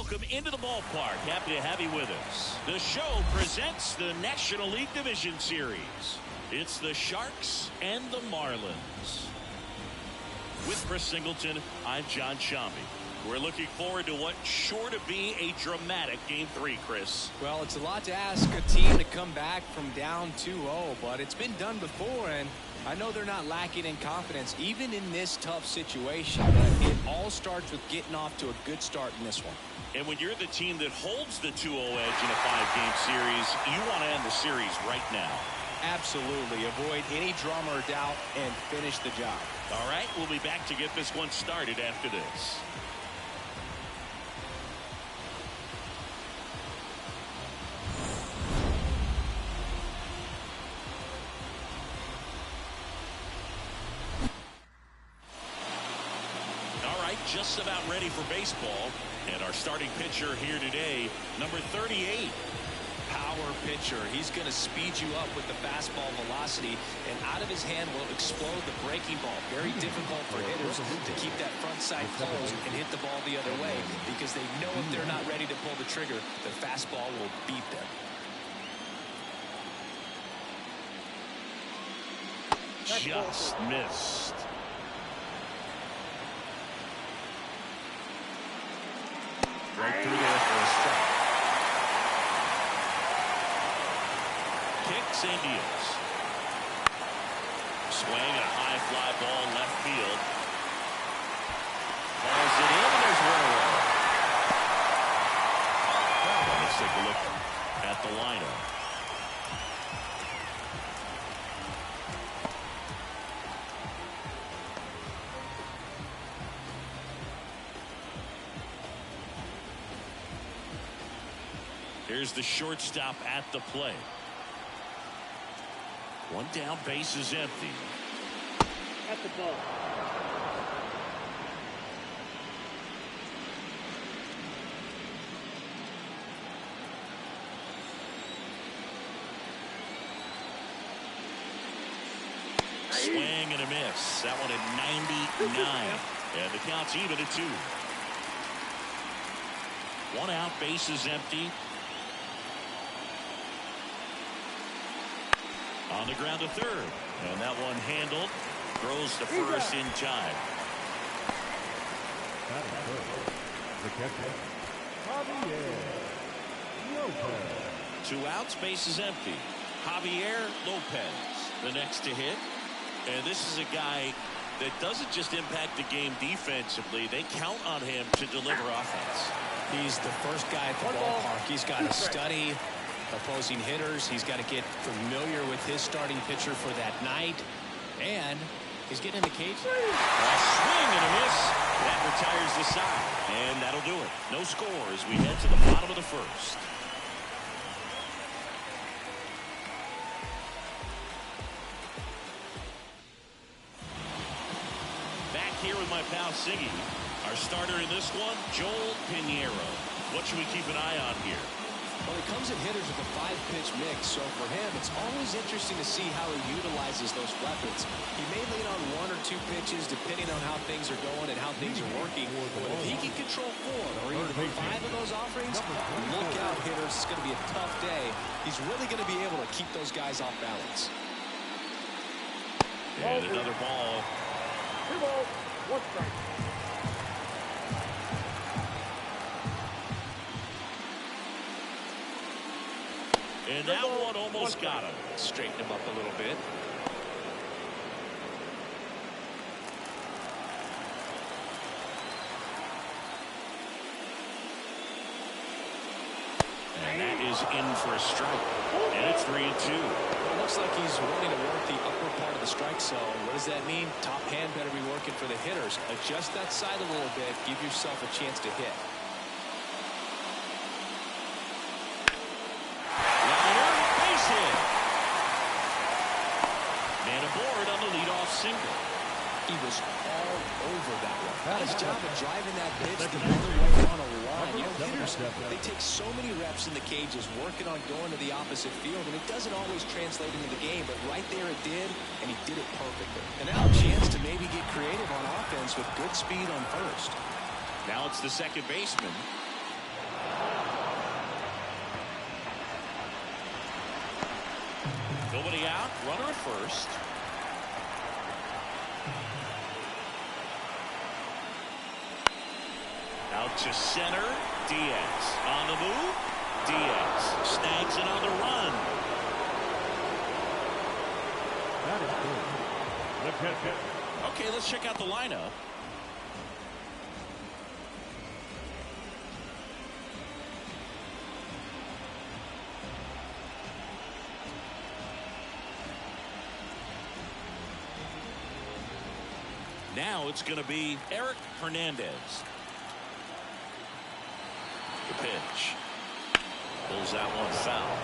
welcome into the ballpark. Happy to have you with us. The show presents the National League Division Series. It's the Sharks and the Marlins. With Chris Singleton, I'm John Shambi. We're looking forward to what's sure to be a dramatic Game 3, Chris. Well, it's a lot to ask a team to come back from down 2-0, but it's been done before, and I know they're not lacking in confidence, even in this tough situation. But it all starts with getting off to a good start in this one. And when you're the team that holds the 2-0 edge in a 5-game series, you want to end the series right now. Absolutely. Avoid any drama or doubt and finish the job. All right, we'll be back to get this one started after this. Just about ready for baseball, and our starting pitcher here today, number 38. Power pitcher. He's going to speed you up with the fastball velocity, and out of his hand will explode the breaking ball. Very difficult for hitters to keep that front side closed and hit the ball the other way, because they know if they're not ready to pull the trigger, the fastball will beat them. Just missed. Right through there for a strike. Kicks and deals. Swing and a high fly ball left field. Balls it in, and there's one away. Let's take a look at the lineup. Here's the shortstop at the plate. One down, base is empty. At the ball. Swing and a miss. That one at 99. And the count's even at 2. One out, base is empty. On the ground to third, and that one handled. Throws to first in time. Two outs, base is empty. Javier Lopez, the next to hit. And this is a guy that doesn't just impact the game defensively. They count on him to deliver offense. He's the first guy at the ballpark. He's got to study opposing hitters. He's got to get familiar with his starting pitcher for that night, and he's getting in the cage. A swing and a miss. That retires the side, and that'll do it. No score as we head to the bottom of the first. Back here with my pal Siggy. Our starter in this one, Joel Pinheiro. What should we keep an eye on here? Well, he comes at hitters with a 5-pitch mix, so for him, it's always interesting to see how he utilizes those weapons. He may lean on 1 or 2 pitches depending on how things are going and how things are working. But if he can control 4 or even 5 of those offerings, look out, hitters. It's going to be a tough day. He's really going to be able to keep those guys off balance. And another ball. 2 balls, 1 strike. And that one almost got him. Straighten him up a little bit. And that is in for a strike. And it's 3-2. It looks like he's wanting to work the upper part of the strike zone. What does that mean? Top hand better be working for the hitters. Adjust that side a little bit. Give yourself a chance to hit. Man aboard on the leadoff single. He was all over that one. Nice job of driving that pitch the other way on a line. You know, hitters, they take so many reps in the cages working on going to the opposite field, and it doesn't always translate into the game, but right there it did, and he did it perfectly. And now a chance to maybe get creative on offense with good speed on first. Now it's the second baseman. Nobody out. Runner at first. Out to center. Diaz on the move. Diaz snags it on the run. That is good. Okay, let's check out the lineup. Now it's going to be Eric Hernandez. The pitch. Pulls that one foul.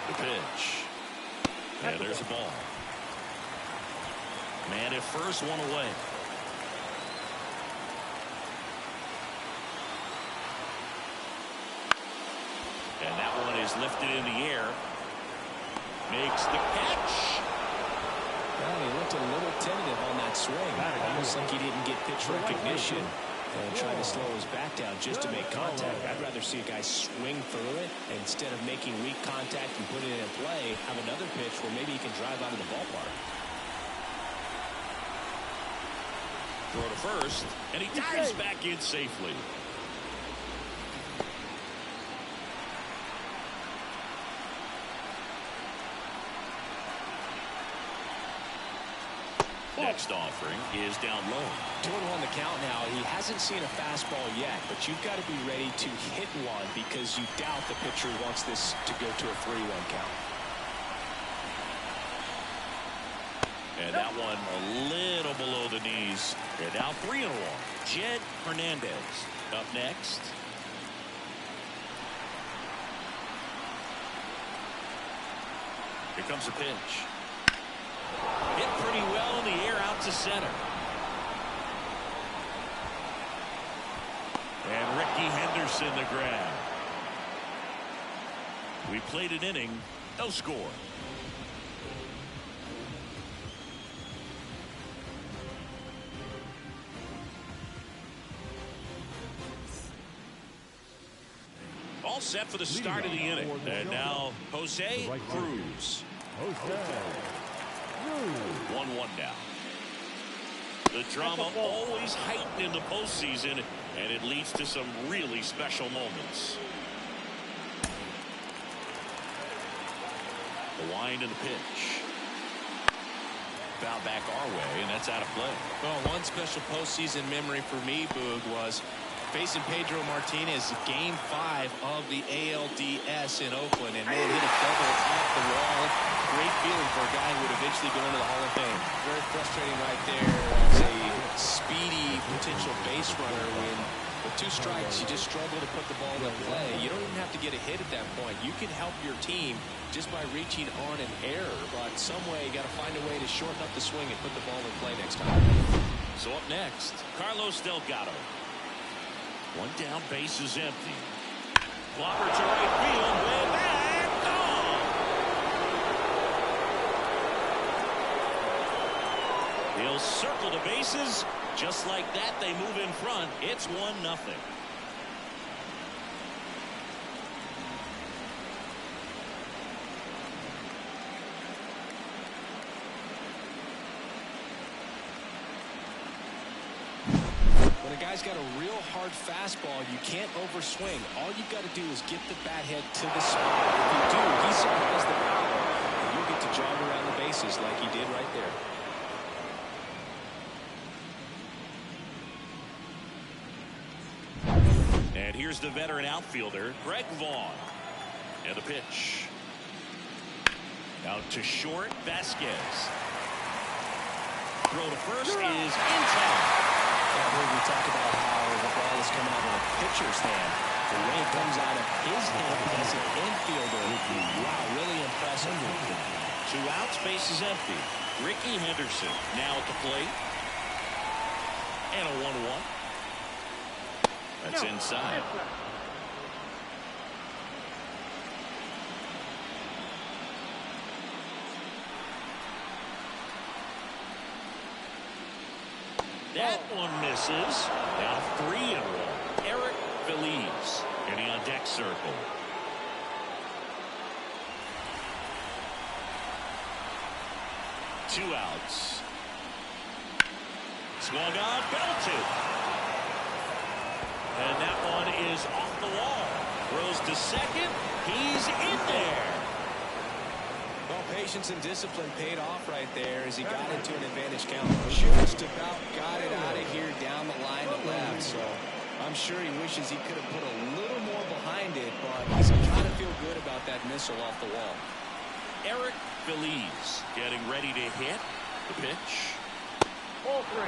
The pitch. Yeah, there's a ball. Man at first, one away. And that one is lifted in the air. Makes the catch. Well, he looked a little tentative on that swing. Almost like he didn't get pitch recognition and tried to slow his back down just to make contact. I'd rather see a guy swing through it instead of making weak contact and putting it in play. Have another pitch where maybe he can drive out of the ballpark. Throw to first, and he dives back in safely. Next offering is down low. 2-1 the count now. He hasn't seen a fastball yet, but you've got to be ready to hit one because you doubt the pitcher wants this to go to a 3-1 count. And that one a little below the knees. And now 3-1. Jed Hernandez up next. Here comes a pitch. Hit pretty well in the air out to center. And Ricky Henderson the grab. We played an inning, no score. All set for the start of the inning. And now Jose Cruz. 1-1 down. The drama always heightened in the postseason, and it leads to some really special moments. The wind and the pitch. Foul back our way, and that's out of play. Well, one special postseason memory for me, Boog, was facing Pedro Martinez Game 5 of the ALDS in Oakland, and man, hit a double off the wall. Great feeling for a guy who would eventually go into the Hall of Fame. Very frustrating right there as a speedy potential base runner when with 2 strikes you just struggle to put the ball in play. You don't even have to get a hit at that point. You can help your team just by reaching on an error, but some way you got to find a way to shorten up the swing and put the ball in play next time. So up next, Carlos Delgado. One down, base is empty. Clobber to right field, way back, gone. He'll circle the bases. Just like that, they move in front. It's 1-0. When a guy's got a real hard fastball, you can't overswing. All you got to do is get the bat head to the spot. If you do, he supplies the power, and you get to jog around the bases like he did right there. And here's the veteran outfielder, Greg Vaughn. And the pitch. Out to short, Vasquez. Throw to first is in time. We talk about how the ball is coming out of a pitcher's hand. The way it comes out of his hand as an infielder. Wow, really impressive. 2 outs, base is empty. Ricky Henderson now at the plate. And a 1-1. That's inside. That one misses. Now 3-1. Eric Feliz getting on deck circle. Two outs. Swung on, belted. And that one is off the wall. Throws to second. He's in there. Well, patience and discipline paid off right there as he got into an advantage count. Just about got it out of here down the line to left. So I'm sure he wishes he could have put a little more behind it, but he's trying to feel good about that missile off the wall. Eric Feliz getting ready to hit the pitch. Ball 3.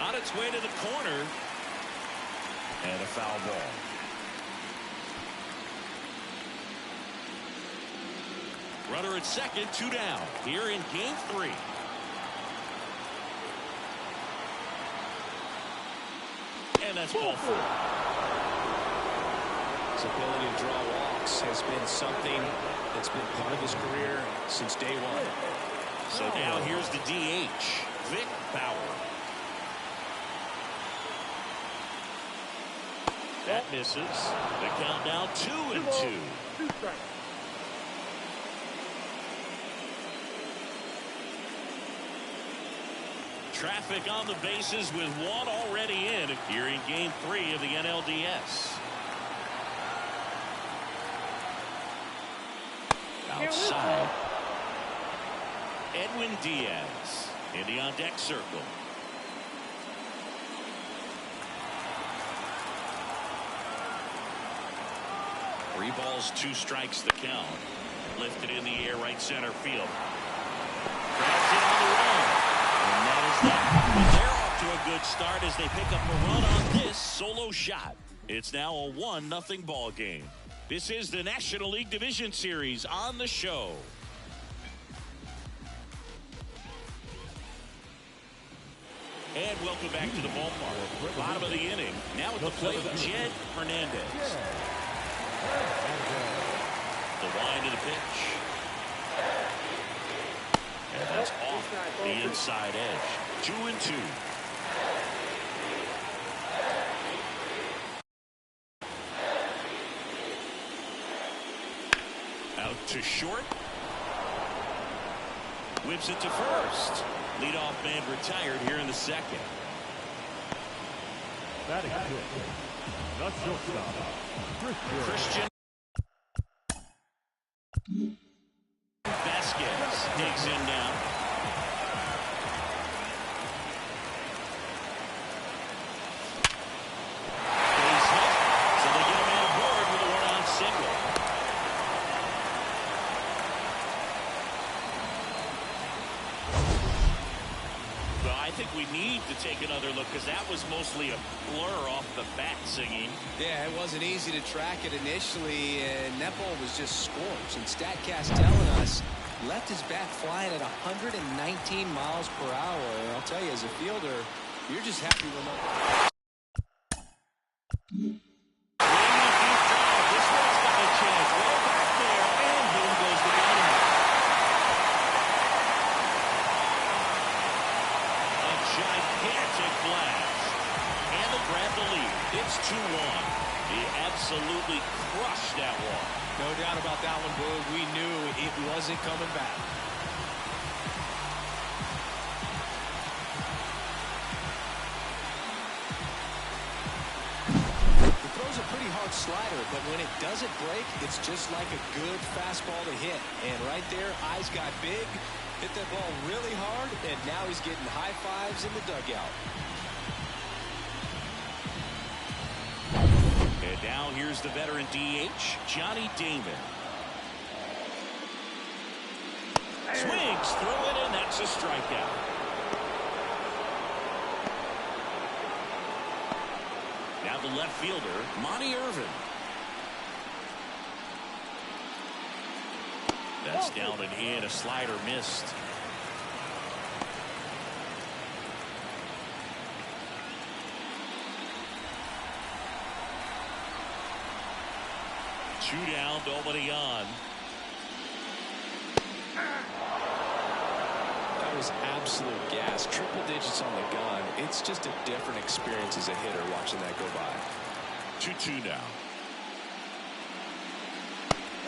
On its way to the corner. And a foul ball. Runner at second, 2 down. Here in game 3. And that's ball 4. His ability to draw walks has been something that's been part of his career since day one. So now here's the DH, Vic Bauer. That misses. The count now 2-2. 2 strikes. Traffic on the bases with one already in here in game 3 of the NLDS. Outside. Edwin Diaz in the on-deck circle. 3 balls, 2 strikes the count. Lifted in the air, right center field. Grabs it on the run. And that is that. But they're off to a good start as they pick up a run on this solo shot. It's now a 1-0 ball game. This is the National League Division Series on the show. And welcome back to the ballpark. Bottom of the inning. Now at the plate, Jed Hernandez. The wind of the pitch. And that's off the inside edge. 2-2. Out to short. Whips it to first. Leadoff man retired here in the second. Batting good. The shortstop, Christian Vasquez digs in now. Base hit, so they get him on board with a 1-out single. Well, I think we need to take another look because that was mostly a blur off the bat singing. Yeah, it wasn't easy to track it initially, and that ball was just scorched. And StatCast telling us left his bat flying at 119 miles per hour. And I'll tell you, as a fielder, you're just happy with that. This one's got a chance. Way back there, and boom goes the dynamite. A gigantic blast. And they grab the lead. It's 2-1. He absolutely crushed that one. No doubt about that one, Boog. We knew it wasn't coming back. He throws a pretty hard slider, but when it doesn't break, it's just like a good fastball to hit. And right there, eyes got big, hit that ball really hard, and now he's getting high fives in the dugout. And now here's the veteran DH, Johnny Damon. Swings through it, and that's a strikeout. Now the left fielder, Monty Irvin. That's down and in. A slider missed. Shootout already on. That was absolute gas. Triple digits on the gun. It's just a different experience as a hitter watching that go by. 2-2 now.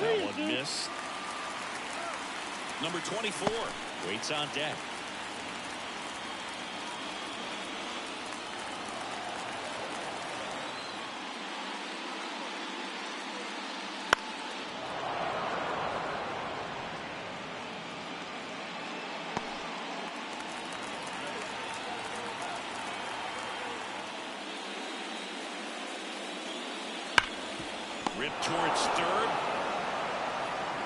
That one missed. Number 24 waits on deck. Ripped towards third.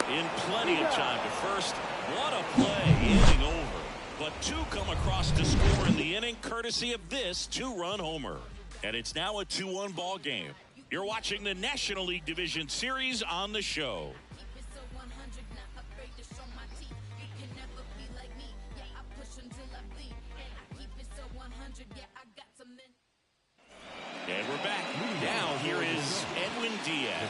In plenty of time to first. What a play. Inning over. But two come across to score in the inning courtesy of this two-run homer. And it's now a 2-1 ball game. You're watching the National League Division Series on the show. And we're back. Now here is Edwin Diaz.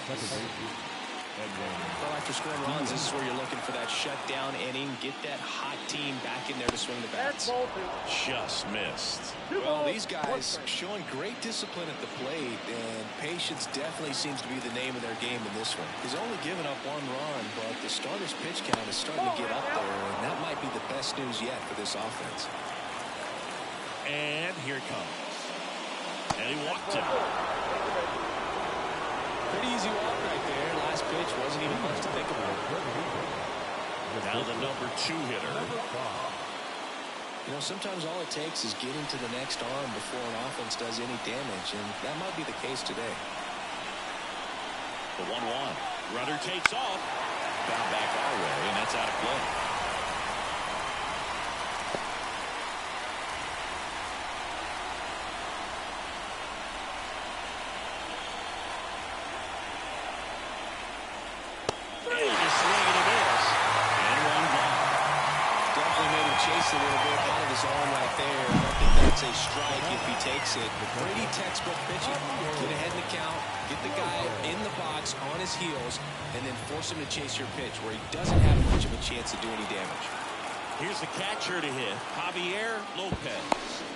Well, after scoring runs, this is where you're looking for that shutdown inning. Get that hot team back in there to swing the bats. Just missed. Well, these guys showing great discipline at the plate, and patience definitely seems to be the name of their game in this one. He's only given up one run, but the starter's pitch count is starting to get up there, and that might be the best news yet for this offense. And here it comes. And he walked him. Pretty easy walk right there. Last pitch wasn't even much to think about. Now the number 2 hitter. You know, sometimes all it takes is getting to the next arm before an offense does any damage, and that might be the case today. The 1-1. Runner takes off. Found back our way, and that's out of play. A little bit out of his arm right there. I think that's a strike if he takes it. But pretty textbook pitching. Get ahead in the count, get the guy in the box on his heels, and then force him to chase your pitch where he doesn't have much of a chance to do any damage. Here's the catcher to hit, Javier Lopez.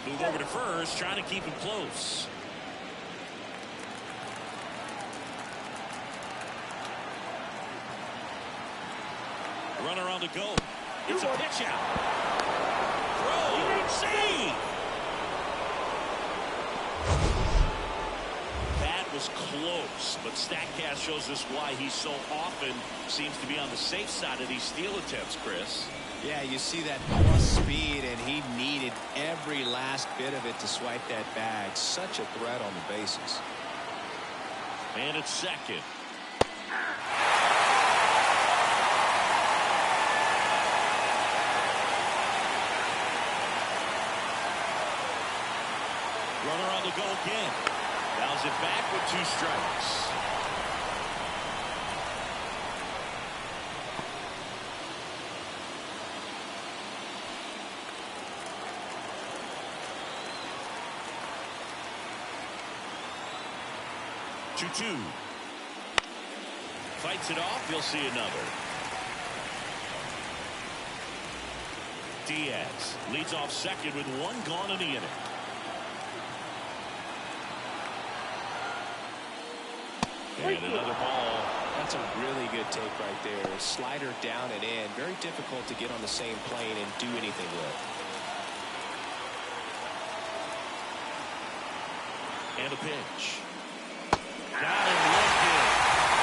Move over to first, trying to keep him close. Runner on the go. It's a pitch out. See, that was close, but StatCast shows us why he so often seems to be on the safe side of these steal attempts, Chris. Yeah, you see that plus speed, and he needed every last bit of it to swipe that bag. Such a threat on the bases. And it's second. Runner on the go again. Bounce it back with 2 strikes. Two. Fights it off. You'll see another. Diaz leads off second with 1 gone in the inning. And another ball. That's a really good take right there. Slider down and in. Very difficult to get on the same plane and do anything with. And a pitch. Got him lifted.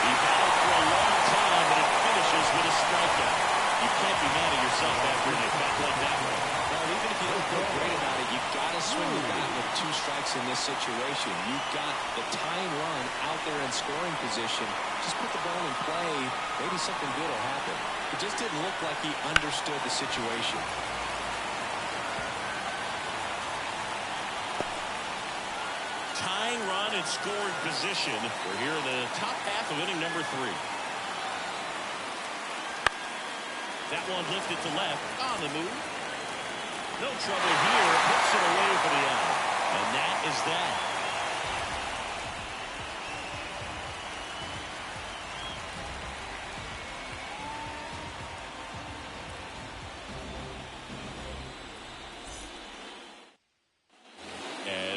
He battled for a long time, but it finishes with a strikeout. You can't be mad at yourself after an at-bat like that one. Well, even if you don't feel great about it, you've got to swing the bat with 2 strikes in this situation. You've got the tying run out there in scoring position. Just put the ball in play. Maybe something good will happen. It just didn't look like he understood the situation. Tying run in scoring position. We're here in the top half of inning number 3. That one lifted to left on the move. No trouble here. Puts it away for the out. And that is that.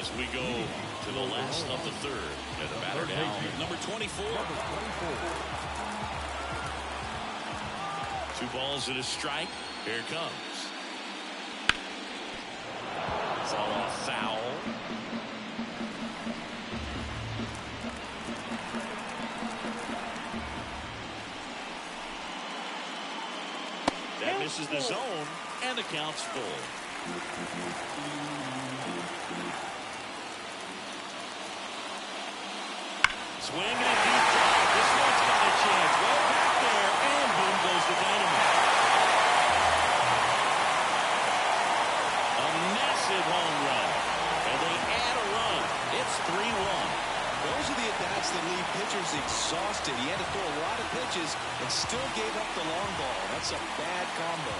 As we go to the last of the third. And the batter now, number 24. 2 balls and a strike. Here it comes. Fall off foul. That misses the zone, and the count's full. Swing and a deep drive. This one's got a chance. Well back there, and boom goes the dynamite. A massive home run, and they add a run. It's 3-1. Those are the at-bats that leave pitchers exhausted. He had to throw a lot of pitches and still gave up the long ball. That's a bad combo.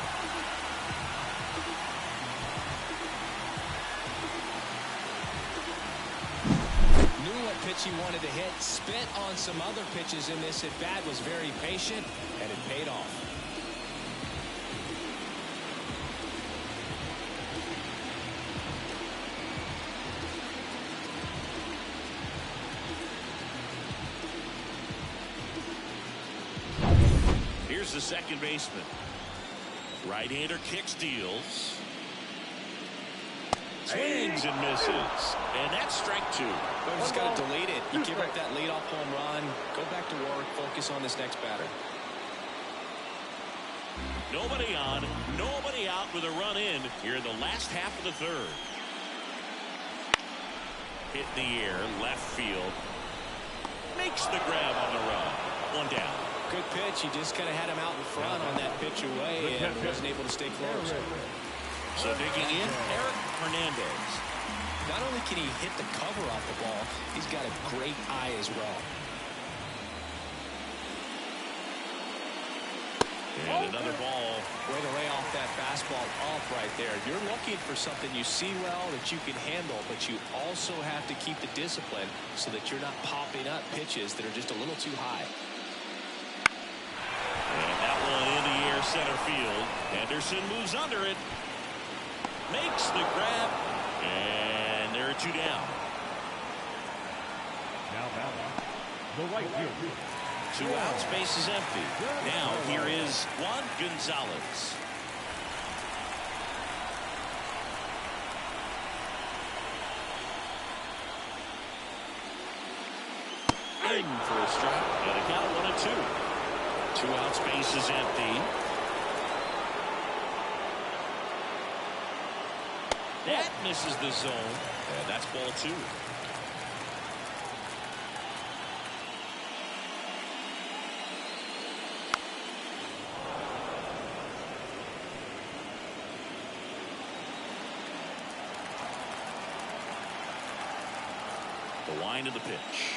Knew what pitch he wanted to hit. Spent on some other pitches in this at-bat. Was very patient, and it paid off. Here's the second baseman. Right-hander kicks, deals. Swings and misses. And that's strike 2. Well, just got to delete it. You give up that leadoff home run. Go back to work. Focus on this next batter. Nobody on, nobody out with a run in here in the last half of the third. Hit in the air, left field. Makes the grab on the run. 1 down. Good pitch. He just kind of had him out in front on that pitch away and wasn't able to stay close. So digging in, Eric Hernandez. Not only can he hit the cover off the ball, he's got a great eye as well. And another ball. Way to lay off that fastball off right there. You're looking for something you see well that you can handle, but you also have to keep the discipline so that you're not popping up pitches that are just a little too high. And that one in the air, center field. Henderson moves under it. Makes the grab. And there are 2 down. Now batting, the right field. 2 out, space is empty. Now here is Juan Gonzalez. In for a strike. And a count 1-2. 2 out, space is empty. That misses the zone. And that's ball 2. The wind of the pitch.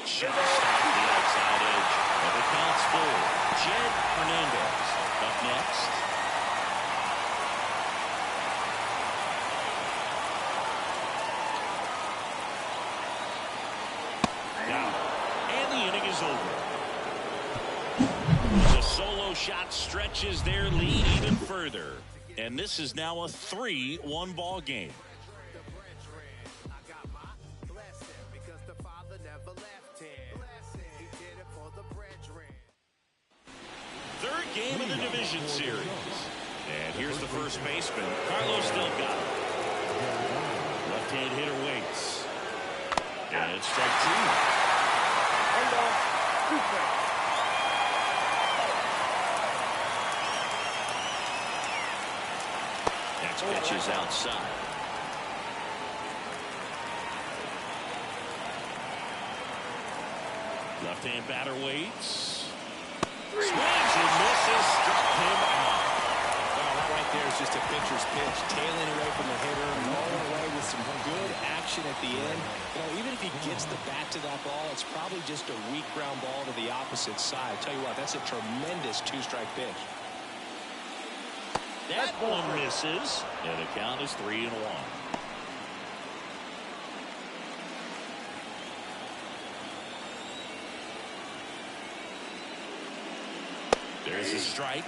Shot stop to the outside edge. And the count's full. Jed Hernandez up next. Now, and the inning is over. The solo shot stretches their lead even further. And this is now a 3-1 ball game. Third game of the division series. And here's the first baseman, Carlos Delgado. Left-hand hitter waits. And it's strike 2. Next pitch is outside. Left-hand batter waits. Swings and misses, struck him out. Well, that right there is just a pitcher's pitch, tailing away from the hitter, rolling away with some good action at the end. You know, even if he gets the bat to that ball, it's probably just a weak ground ball to the opposite side. Tell you what, that's a tremendous 2-strike pitch. That one misses, and the count is 3-1. There's a strike.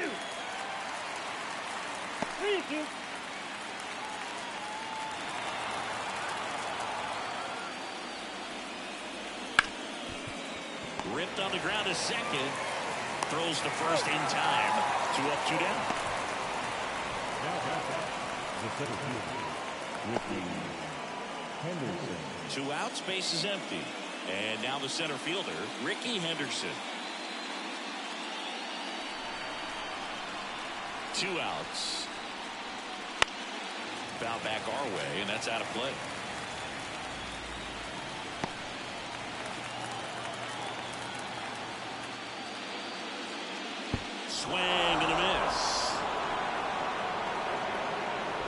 Ripped on the ground is second. Throws the first in time. 2 up, 2 down. Now the center fielder, Ricky Henderson. 2 outs, base is empty. And now the center fielder, Ricky Henderson. 2 outs. Foul back our way, and that's out of play. Swing and a miss.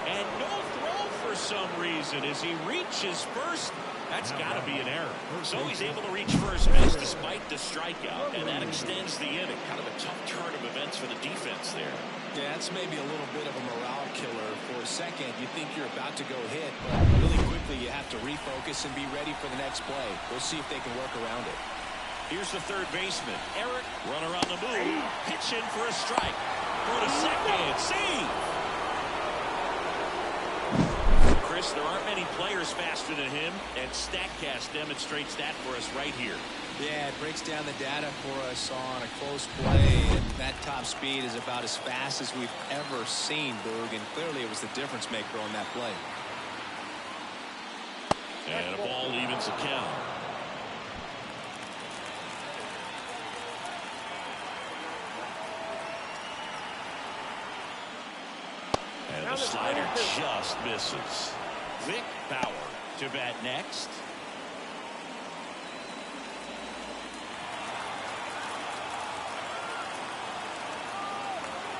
And no throw for some reason as he reaches first. That's got to be an error. So he's able to reach first base despite the strikeout, and that extends the inning. Kind of a tough turn of events for the defense there. Yeah, that's maybe a little bit of a morale killer. For a second, you think you're about to go hit, but really quickly you have to refocus and be ready for the next play. We'll see if they can work around it. Here's the third baseman, Eric. Runner on the move. Pitch in for a strike. Throw to second. Save. Chris, there aren't many players faster than him, and StatCast demonstrates that for us right here. Yeah, it breaks down the data for us on a close play, and that top speed is about as fast as we've ever seen, Boog, and clearly it was the difference maker on that play. And a ball evens the count. And the slider just misses. Vic Bauer to bat next.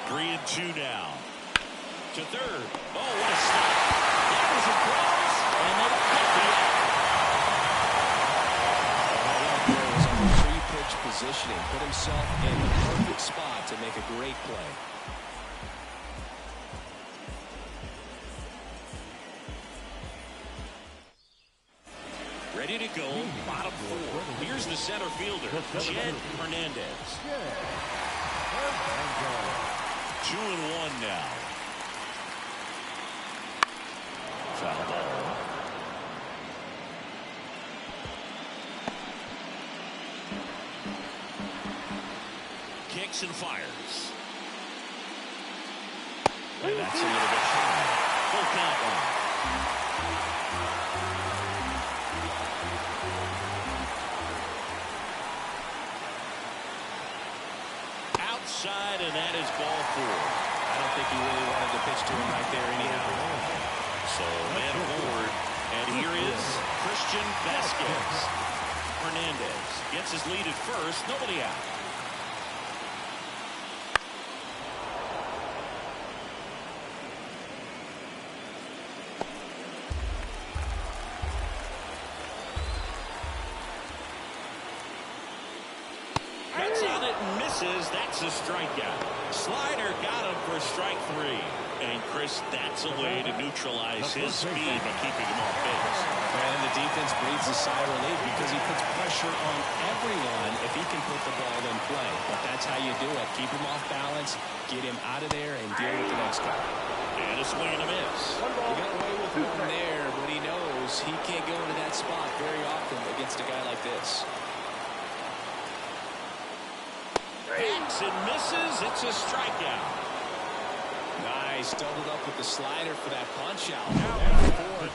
Three and 2 now. To third. Oh, what a stop. That was a close. And they pick it up. There was a three-pitch positioning. Put himself in the perfect spot to make a great play. Ready to go. Bottom 4. Here's the center fielder, Jed Hernandez. 2 and 1 now. Foul ball. Kicks and fires. And that's a little bit high. Full count one. Outside, and that is ball 4. I don't think he really wanted to pitch to him right there anyhow. So man forward, and here is Christian Vasquez. Hernandez gets his lead at first, nobody out. Cuts on it and misses. That's a strikeout. Slider got him for strike 3. And Chris, that's a way to neutralize his speed by keeping him off base. And the defense breathes a sigh of relief because he puts pressure on everyone if he can put the ball in play. But that's how you do it. Keep him off balance, get him out of there, and deal with the next guy. And a swing and a miss. He got away with one there, but he knows he can't go into that spot very often against a guy like this. Hacks and misses. It's a strikeout. Nice, doubled up with the slider for that punch out.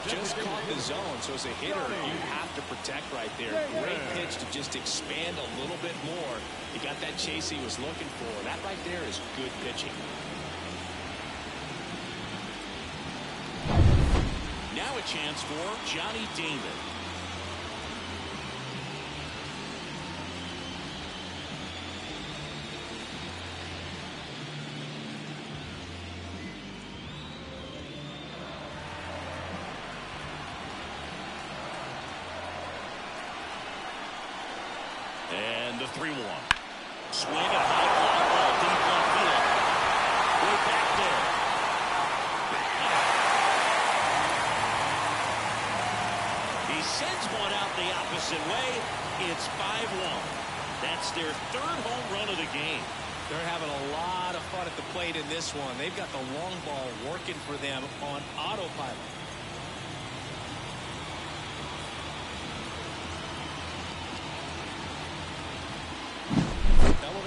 Just caught the zone, so as a hitter, you have to protect right there. Great pitch to just expand a little bit more. He got that chase he was looking for. That right there is good pitching. Now a chance for Johnny Damon. And the 3-1. Swing and a high fly ball deep left field. Way back there. He sends one out the opposite way. It's 5-1. That's their 3rd home run of the game. They're having a lot of fun at the plate in this one. They've got the long ball working for them on autopilot.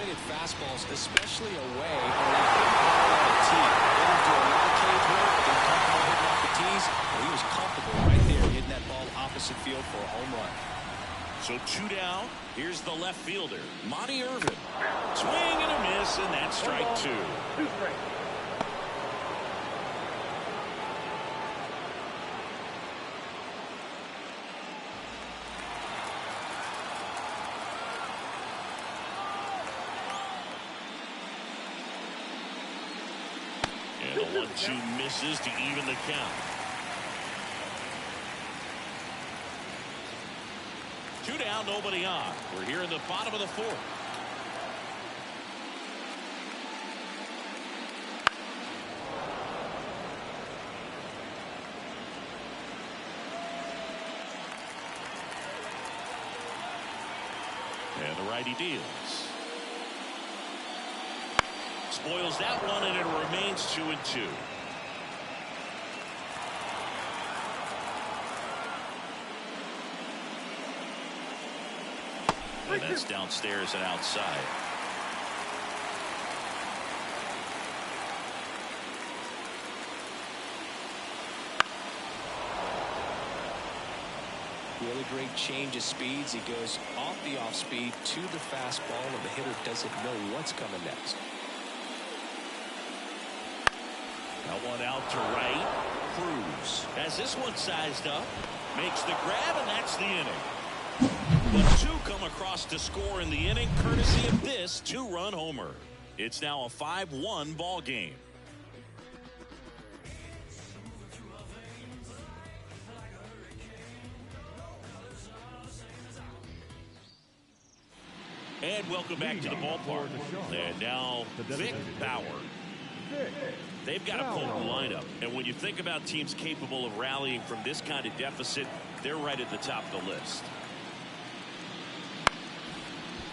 left-handed fastballs, especially away, are a big ball on a tee. Hitters do a lot of cage work. They're comfortable hitting off the tees. And he was comfortable right there hitting that ball opposite field for a home run. So 2 down. Here's the left fielder, Monty Irvin. Swing and a miss, and that's strike 2. 2 strikes. And the 1-2 misses to even the count. 2 down, nobody on. We're here in the bottom of the 4th. And the righty deals. Spoils that one, and it remains 2-2. And that's downstairs and outside. Really great change of speeds. He goes off the off speed to the fastball, and the hitter doesn't know what's coming next. That one out to right. Cruz has this one sized up, makes the grab, and that's the inning. But 2 come across to score in the inning, courtesy of this 2-run homer. It's now a 5-1 ball game. And welcome back to the ballpark. And now Vic Bauer. They've got a potent lineup, and when you think about teams capable of rallying from this kind of deficit, they're right at the top of the list.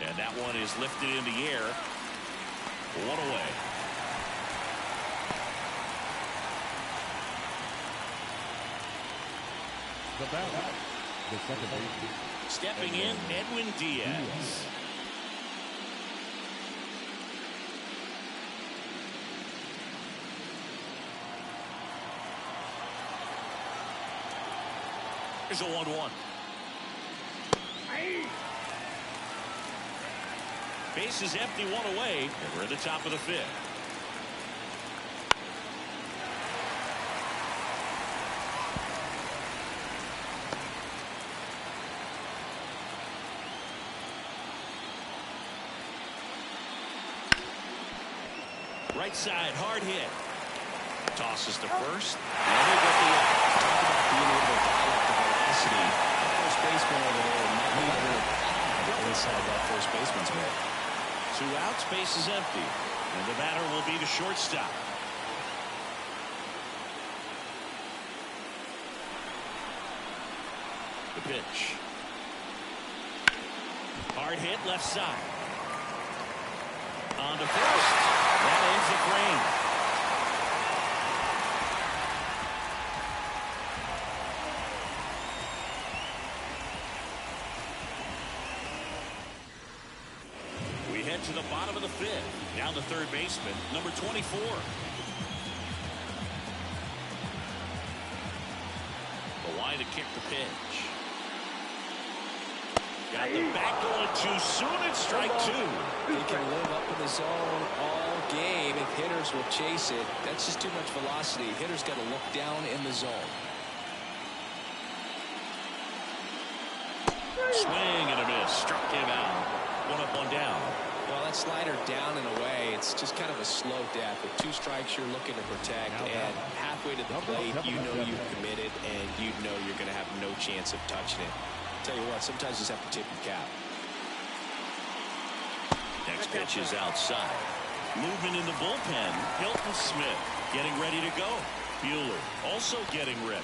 And that one is lifted in the air. 1 away. The batter, the second baseman. Stepping in, Edwin Diaz. Here's a 1-1. Base is empty, 1 away, and we're at the top of the 5th. Right side, hard hit. Tosses to first. And they get the out. Talk about being able to dial up the velocity. That first baseman over there might be inside that first baseman's mitt. 2 outs, base is empty. And the batter will be the shortstop. The pitch. Hard hit, left side. On to first. That ends the frame. We head to the bottom of the 5th. Now the third baseman, number 24. The line to kick the pitch. Got the bat going too soon. It's strike 2. He can live up in the zone all game if hitters will chase it. That's just too much velocity. Hitters got to look down in the zone. Swing and a miss. Struck him out. 1 up, 1 down. Well, that slider down and away, it's just kind of a slow death. With 2 strikes you're looking to protect, and halfway to the plate, you know you've committed, and you know you're going to have no chance of touching it. Tell you what, sometimes you just have to tip your cap. Next pitch is outside. Movement in the bullpen. Hilton Smith getting ready to go. Bueller also getting ready.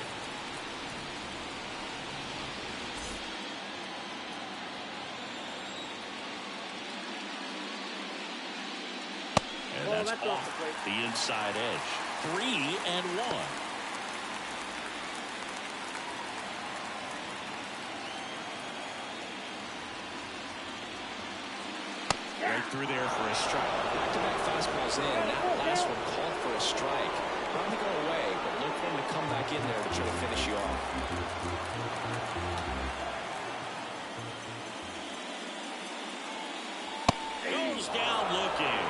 And that's off the inside edge. 3-1. Right through there for a strike. Back-to-back fastballs in, and that last one called for a strike. Probably go away, but look for him to come back in there to try to finish you off. Goes down looking.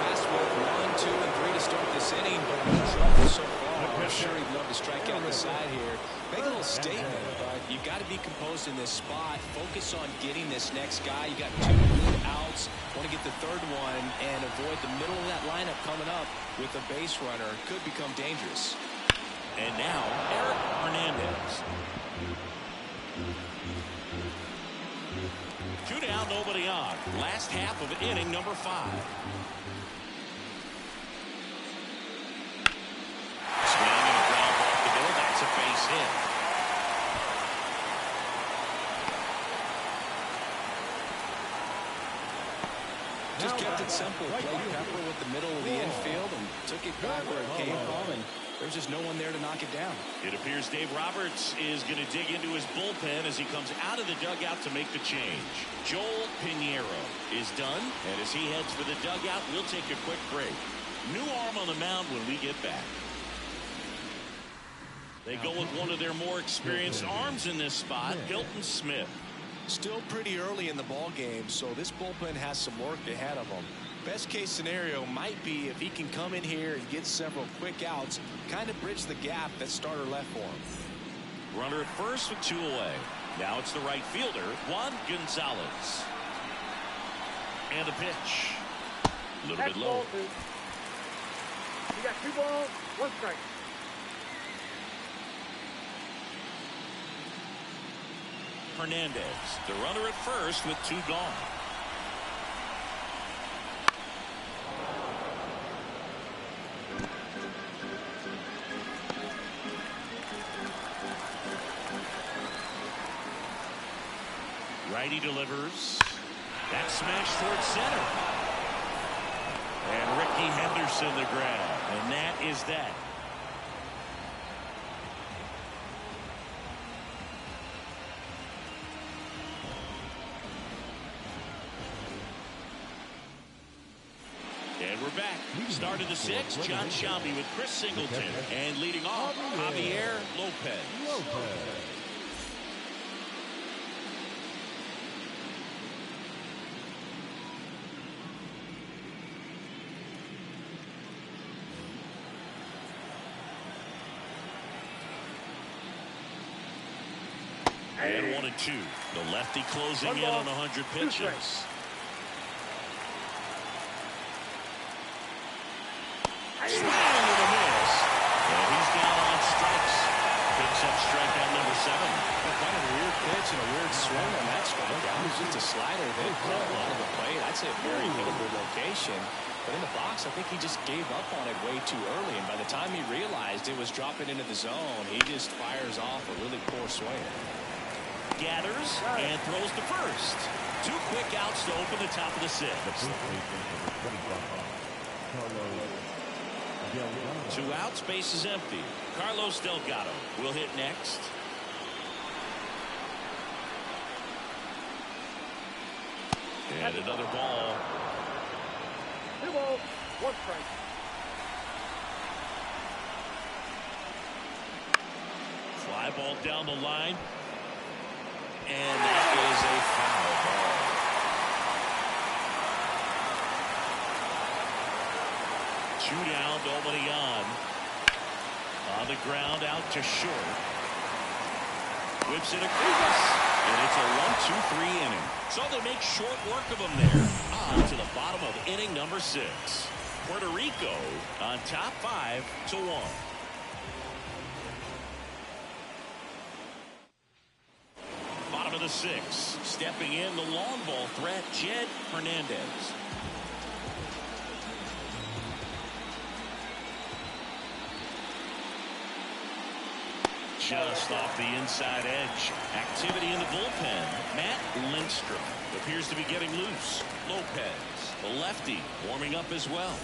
Tasked with 1, 2, and 3 to start this inning, but no trouble so far. I'm sure he'd love to strike out the side here. Make a little statement, but you've got to be composed in this spot. Focus on getting this next guy. You got 2 good outs. Want to get the third one and avoid the middle of that lineup coming up with a base runner. Could become dangerous. And now, Eric Hernandez. 2 down, nobody on. Last half of inning number 5. A base hit. Just kept it simple. Played Pepper with the middle of the infield and took it back where it came from, and there's just no one there to knock it down. It appears Dave Roberts is going to dig into his bullpen as he comes out of the dugout to make the change. Joel Pinheiro is done, and as he heads for the dugout, we'll take a quick break. New arm on the mound when we get back. They go with one of their more experienced arms in this spot, Hilton Smith. Still pretty early in the ball game, so this bullpen has some work ahead of them. Best case scenario might be if he can come in here and get several quick outs, kind of bridge the gap that starter left for him. Runner at first with 2 away. Now it's the right fielder, Juan Gonzalez. And the pitch. A little bit low. You got 2 balls, 1 strike. Hernandez, the runner at first with 2 gone. Righty delivers. That smash towards center. And Ricky Henderson the grab. And that is that. And we're back. Start of the 6th, John Shambi with Chris Singleton. And leading off, Javier Lopez. And 1 and 2. The lefty closing in on 100 pitches. Swing with a miss. And he's down on strikes. Picks up strikeout number 7. Kind of a weird pitch and a weird swing on that strikeout. It was just a slider that caught on the plate. I'd say a very hittable location. But in the box, I think he just gave up on it way too early. And by the time he realized it was dropping into the zone, he just fires off a really poor swing. Gathers and throws to first. 2 quick outs to open the top of the 6th. 2 outs, base is empty. Carlos Delgado will hit next. And another ball. 2 balls, 1 strike. Fly ball down the line. And that is a foul ball. Two down, nobody on. On the ground, out to short. Whips it across. And it's a 1-2-3 inning. So they make short work of them there. On to the bottom of inning number 6. Puerto Rico on top 5-1. Bottom of the 6th. Stepping in the long ball threat, Jed Hernandez. Just off the inside edge. Activity in the bullpen. Matt Lindstrom appears to be getting loose. Lopez, the lefty, warming up as well.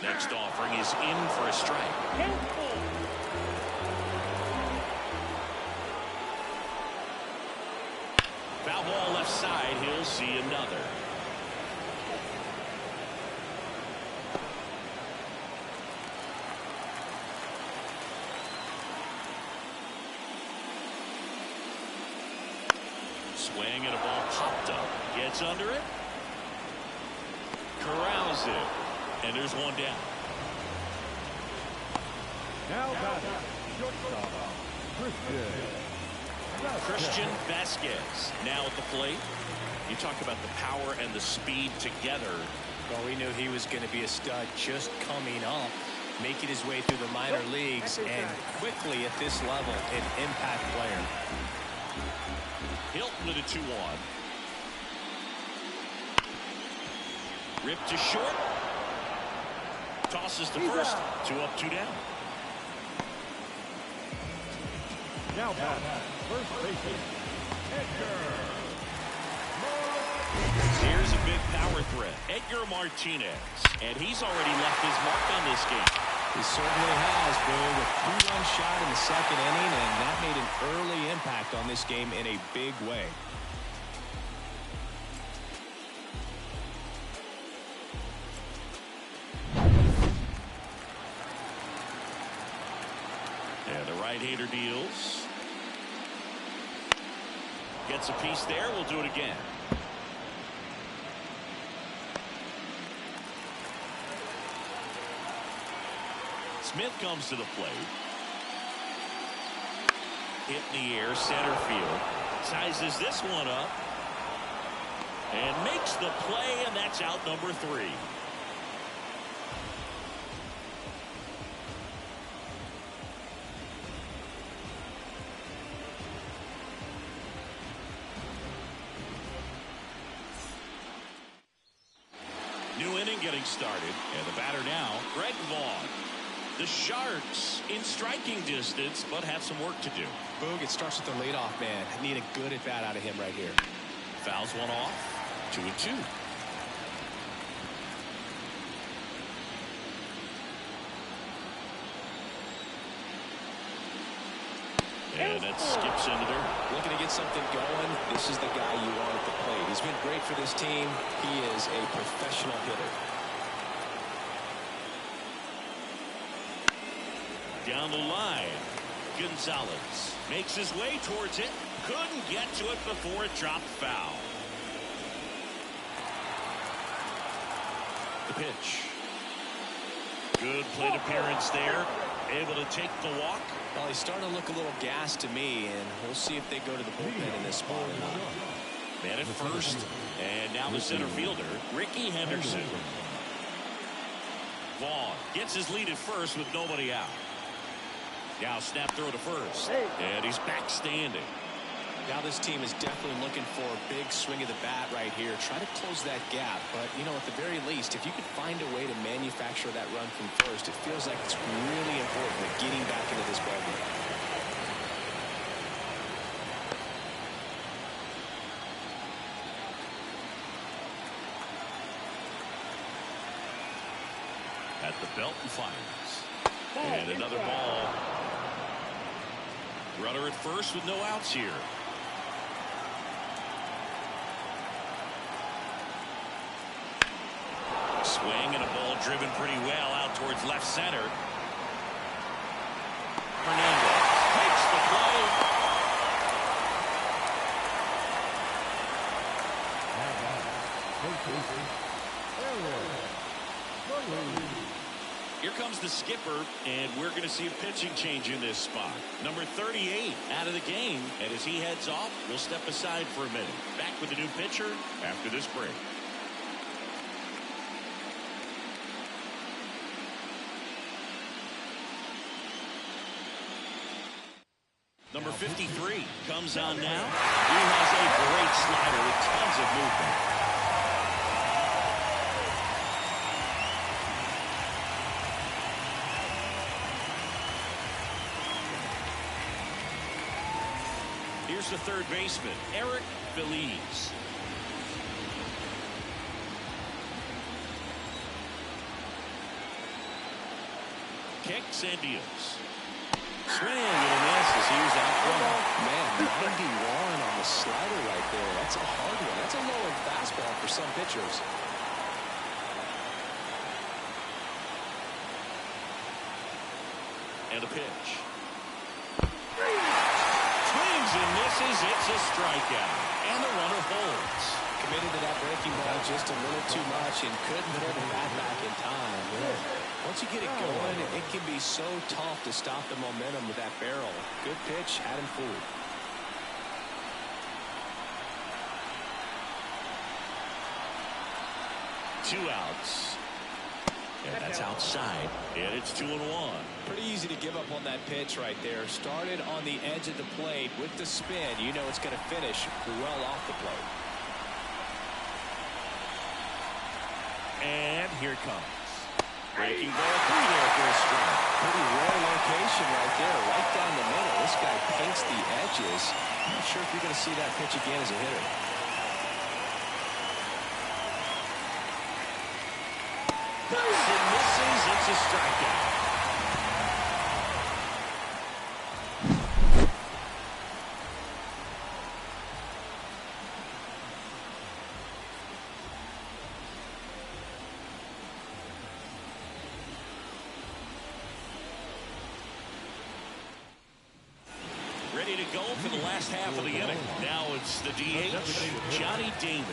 Next offering is in for a strike. Foul ball left side. He'll see another. Swing and a ball popped up. Gets under it. Corrals it. And there's one down. Now batter, shortstop, Christian Vasquez now at the plate. You talk about the power and the speed together. Well, we knew he was going to be a stud just coming up, making his way through the minor leagues, and quickly at this level, an impact player. Hilton with a 2-1. Ripped to short. Tosses to first. 2 up, 2 down. now batter, first baseman, Edgar. Here's a big power threat, Edgar Martinez, and he's already left his mark on this game. He certainly has, Boo, with 2-run shot in the second inning, and that made an early impact on this game in a big way. And the right-hander deals. Gets a piece there. We'll do it again. Smith comes to the plate. Hit in the air, center field. Sizes this one up. And makes the play, and that's out number 3. New inning getting started. And the batter now, Greg Vaughn. The Sharks in striking distance, but have some work to do. Boog, it starts with the leadoff man. Need a good at bat out of him right here. Fouls one off. 2-2. And it skips into there. Looking to get something going. This is the guy you want at the plate. He's been great for this team. He is a professional hitter. Down the line, Gonzalez makes his way towards it. Couldn't get to it before it dropped foul. The pitch. Good plate appearance there. Able to take the walk. Well, he's starting to look a little gassed to me, and we'll see if they go to the bullpen in this spot or not. Man at first, and now the center fielder, Ricky Henderson. Vaughn gets his lead at first with nobody out. Now snap throw to first, and he's back standing. Now this team is definitely looking for a big swing of the bat right here. Try to close that gap, but, you know, at the very least, if you could find a way to manufacture that run from first, it feels like it's really important at getting back into this ballgame. At the belt and fires. And another ball. Runner at first with no outs here. Swing and a ball driven pretty well out towards left center. Hernandez takes the play. Here comes the skipper, and we're going to see a pitching change in this spot. Number 38 out of the game, and as he heads off, we'll step aside for a minute. Back with a new pitcher after this break. Number 53 comes on now. He has a great slider with tons of movement. Here's the third baseman, Eric Feliz. Kicks and deals. Swing and a miss as he was out front. Man, 91 on the slider right there. That's a hard one. That's a low end fastball for some pitchers. And a pitch. Swings and misses. It's a strikeout. And the runner holds. Committed to that breaking ball just a little too much and couldn't throw the bat back in time. Once you get it going, it can be so tough to stop the momentum with that barrel. Good pitch, had him fooled. Two outs. And that's outside. And it's 2-1. Pretty easy to give up on that pitch right there. Started on the edge of the plate with the spin. You know it's going to finish well off the plate. And here it comes. Breaking ball 3 there for a strike. Pretty rare location right there, right down the middle. This guy paints the edges. I'm not sure if you're going to see that pitch again as a hitter. It misses. It's a strikeout. Ready to go for the last half of the inning. Now it's the DH, Johnny Damon.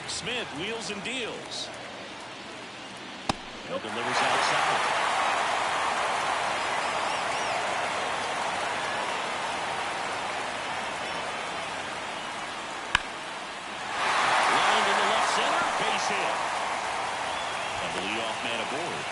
Smith wheels and deals. And delivers outside. Line in the left center, base hit. And the leadoff man aboard.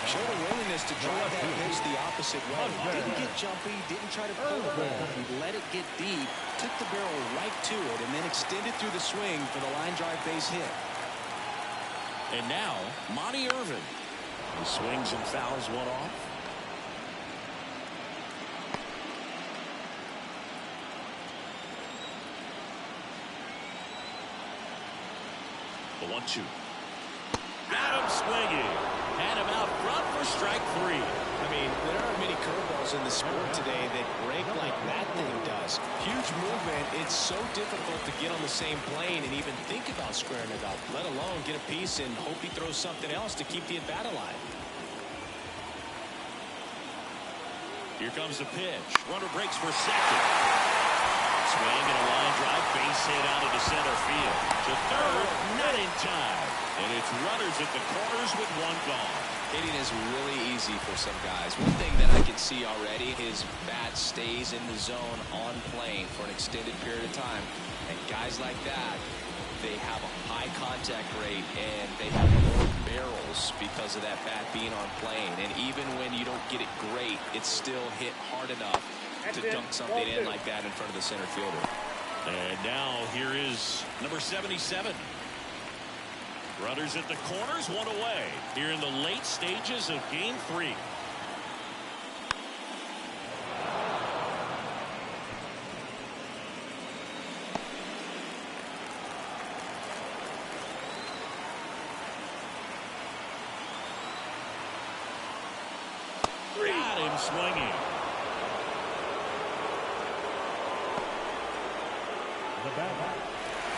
Showed a willingness to drive that pitch the opposite way. Didn't get jumpy, didn't try to pull the ball. He let it get deep, took the barrel right to it, and then extended through the swing for the line drive base hit. And now, Monty Irvin. He swings and fouls one off. The 1-2. Got him swinging. Had him out front for strike 3. I mean, there aren't many curveballs in the sport today that break like that thing does. Huge movement. It's so difficult to get on the same plane and even think about squaring it up, let alone get a piece and hope he throws something else to keep the at-bat alive. Here comes the pitch. Runner breaks for second. Swing and a line drive, base hit out into center field. To third, not in time. And it's runners at the corners with one gone. Hitting is really easy for some guys. One thing that I can see already, his bat stays in the zone on plane for an extended period of time. And guys like that, they have a high contact rate and they have more barrels because of that bat being on plane. And even when you don't get it great, it's still hit hard enough to dunk something in like that in front of the center fielder. And now here is number 77. Runners at the corners, one away here in the late stages of game 3. Got him swinging.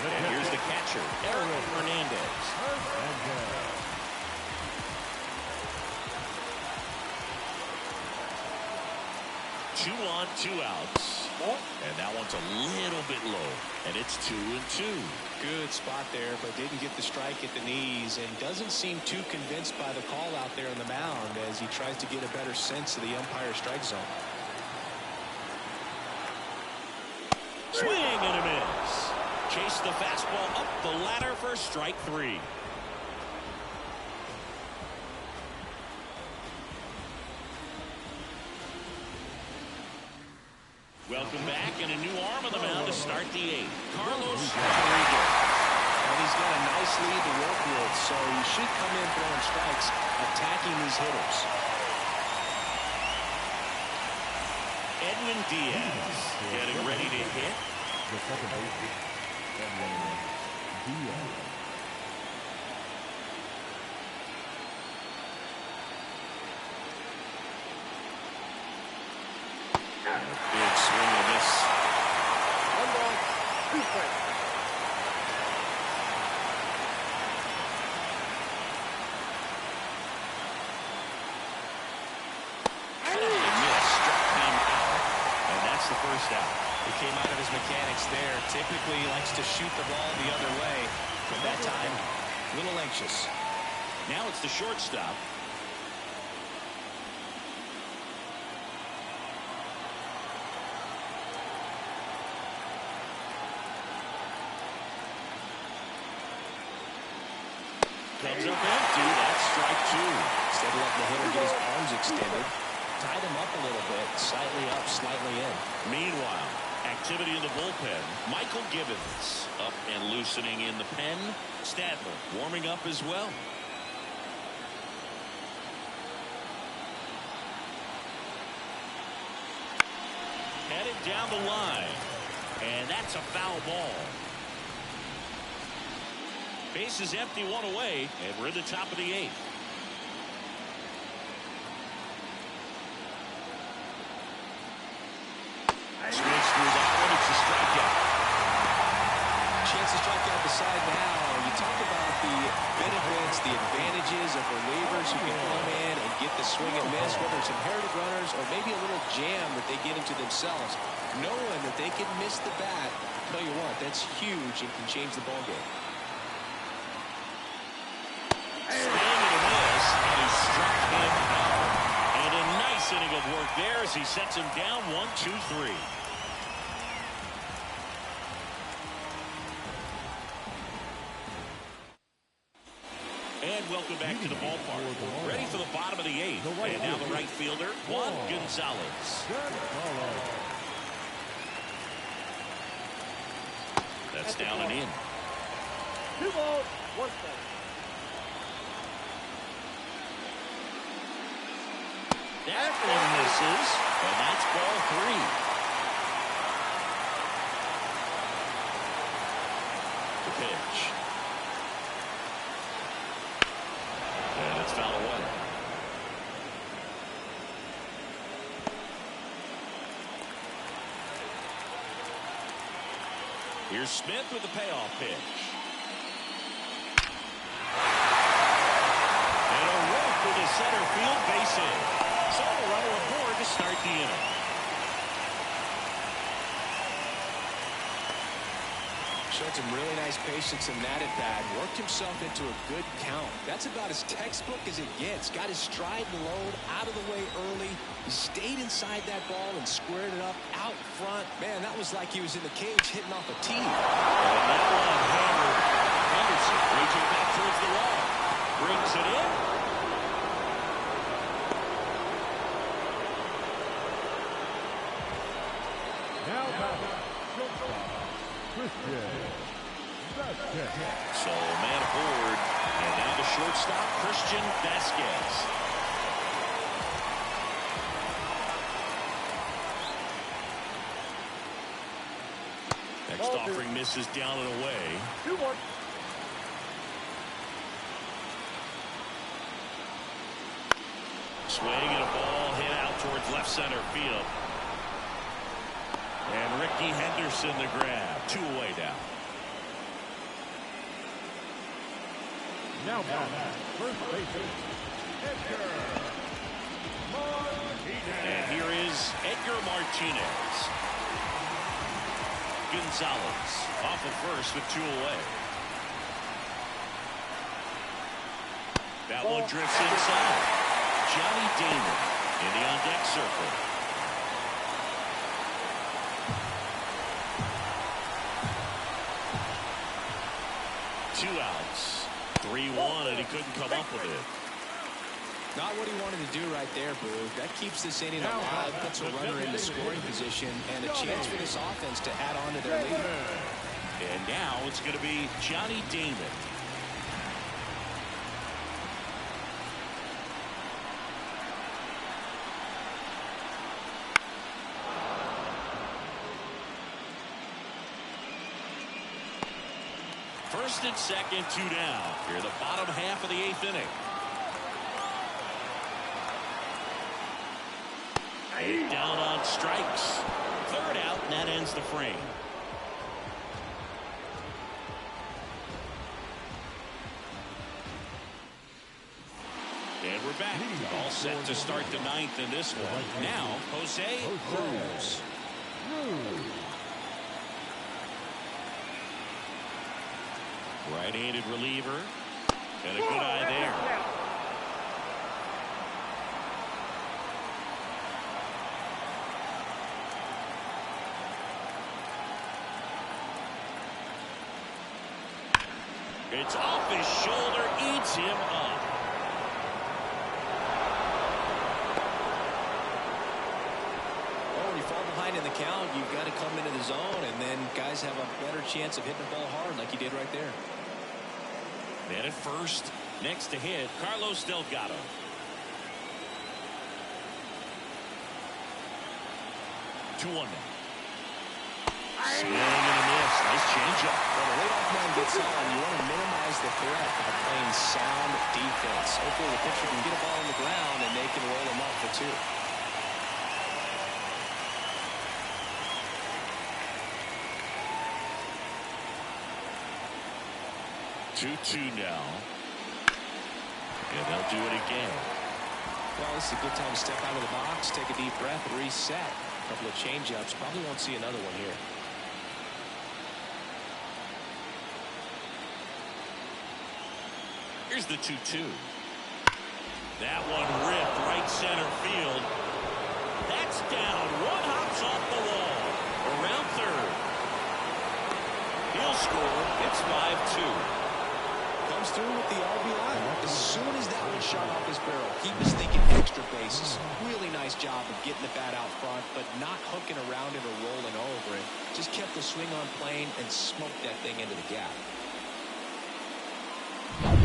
And here's the catcher, Eric Hernandez. 2 on, 2 outs. And that one's a little bit low. And it's 2-2. Good spot there, but didn't get the strike at the knees and doesn't seem too convinced by the call out there on the mound as he tries to get a better sense of the umpire strike zone. Swing and a miss. Chase the fastball up the ladder for strike 3. Welcome back, and a new arm on the mound to start the 8th. Carlos Rodriguez. And he's got a nice lead to work with, so he should come in throwing strikes, attacking these hitters. Edwin Diaz getting ready to hit. The second baseman, Edwin Diaz. Big swing and a miss. 1 ball, 2 strikes. The first out. He came out of his mechanics there. Typically, he likes to shoot the ball the other way. But that time, a little anxious. Now it's the shortstop. Comes up empty. That's strike 2. Instead of letting the hitter get his arms extended, tied him up a little bit, slightly up, slightly in. Meanwhile, activity in the bullpen. Michael Gibbons up and loosening in the pen. Stadler warming up as well. Headed down the line. And that's a foul ball. Base is empty, 1 away, and we're in the top of the 8th. Switch through that one. It's a strikeout. Chance to strike out the side now. You talk about the benefits, the advantages of relievers who can come in and get the swing and miss, whether it's inherited runners or maybe a little jam that they get into themselves. Knowing that they can miss the bat, tell you what, that's huge and can change the ball game. Swing and a miss, and he struck him out. And a nice inning of work there as he sets him down 1, 2, 3. And welcome back to the ballpark. Ready for the bottom of the 8th. And now the right fielder, Juan Gonzalez. That's down and in. 2 balls, 1 strike. That one misses, and that's ball 3. The pitch. And it's foul away. Here's Smith with the payoff pitch. And a rope with a center field base hit. So the runner aboard to start the inning. Showed some really nice patience in that at bat. Worked himself into a good count. That's about as textbook as it gets. Got his stride and load out of the way early. He stayed inside that ball and squared it up out front. Man, that was like he was in the cage hitting off a tee. And that one hammered. Henderson reaching back towards the wall. Brings it in. Now back, shortstop, Christian. So man aboard, and now the shortstop, Christian Vasquez. Next offering misses down and away. 2-1. Swing and a ball hit out towards left center field. And Ricky Henderson the grab. 2 away now. Now back, first baseman, Edgar Martinez. And here is Edgar Martinez. Gonzalez off of first with 2 away. That one drifts inside. Johnny Damon in the on-deck circle. Two outs. 3-1, and he couldn't come up with it. Not what he wanted to do right there, Boo. That keeps this inning alive, puts a runner into scoring position, and a chance for this offense to add on to their lead. And now it's going to be Johnny Damon. First and second, 2 down. Here the bottom half of the 8th inning. Hit down on strikes. Third out, and that ends the frame. And we're back. All set to start the ninth in this one. Now, Jose Cruz. Right-handed reliever. And a good eye there. It's off his shoulder, eats him up. Well, when you fall behind in the count, you've got to come into the zone, and then guys have a better chance of hitting the ball hard like he did right there. Man at first, next to hit, Carlos Delgado. Two on now. Swing and a miss. Nice changeup. When the leadoff man gets on, you want to minimize the threat by playing sound defense. Hopefully the pitcher can get a ball on the ground and they can roll him up for two. 2-2 now. And they'll do it again. Well, this is a good time to step out of the box, take a deep breath, and reset. A couple of change-ups. Probably won't see another one here. Here's the 2-2. That one ripped right center field. That's down. One hops off the wall. Around third. He'll score. It's 5-2. Comes through with the RBI. As soon as that one shot off his barrel, he was thinking extra bases. Really nice job of getting the bat out front, but not hooking around it or rolling over it. Just kept the swing on plane and smoked that thing into the gap.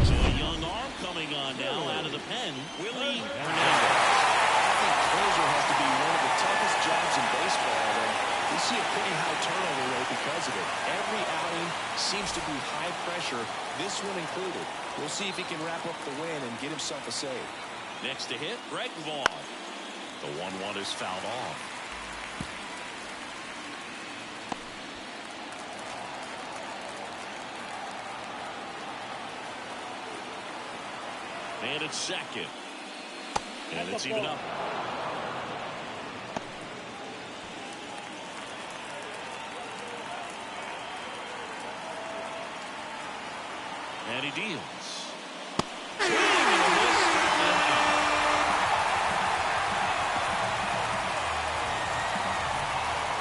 So a young arm coming on now out of the pen. Willie Hernandez. I think closer has to be one of the toughest jobs in baseball, and we see a pretty high turnover rate because of it. Every outing seems to be high pressure, this one included. We'll see if he can wrap up the win and get himself a save. Next to hit, Greg Vaughn. The 1-1 is fouled off. And it's second. And it's even up. And he deals. Swing and a miss.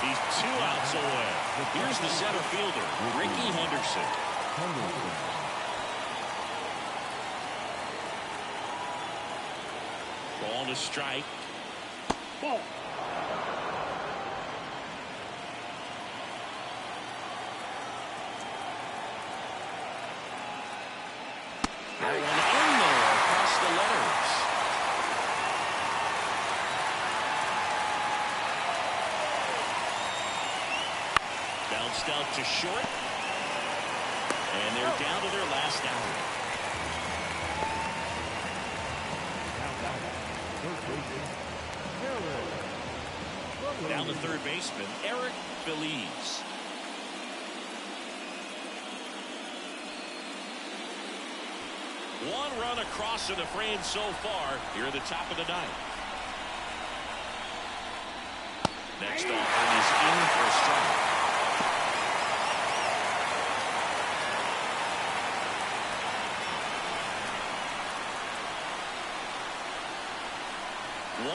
He's 2 outs away. Here's the center fielder, Ricky Henderson. Ball to strike. Ball. That one in there across the letters. Bounced out to short. And they're down to their last out. Down the third baseman, Eric Feliz. One run across in the frame so far here at the top of the ninth. Next offering is in for a strike.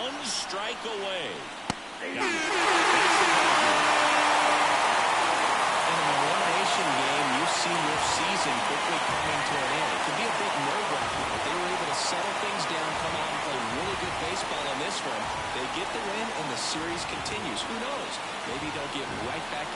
One strike away. In an elimination game, you see your season quickly coming to an end. It can be a bit nerve-wracking, but they were able to settle things down, come out and play really good baseball in this one. They get the win, and the series continues. Who knows? Maybe they'll get right back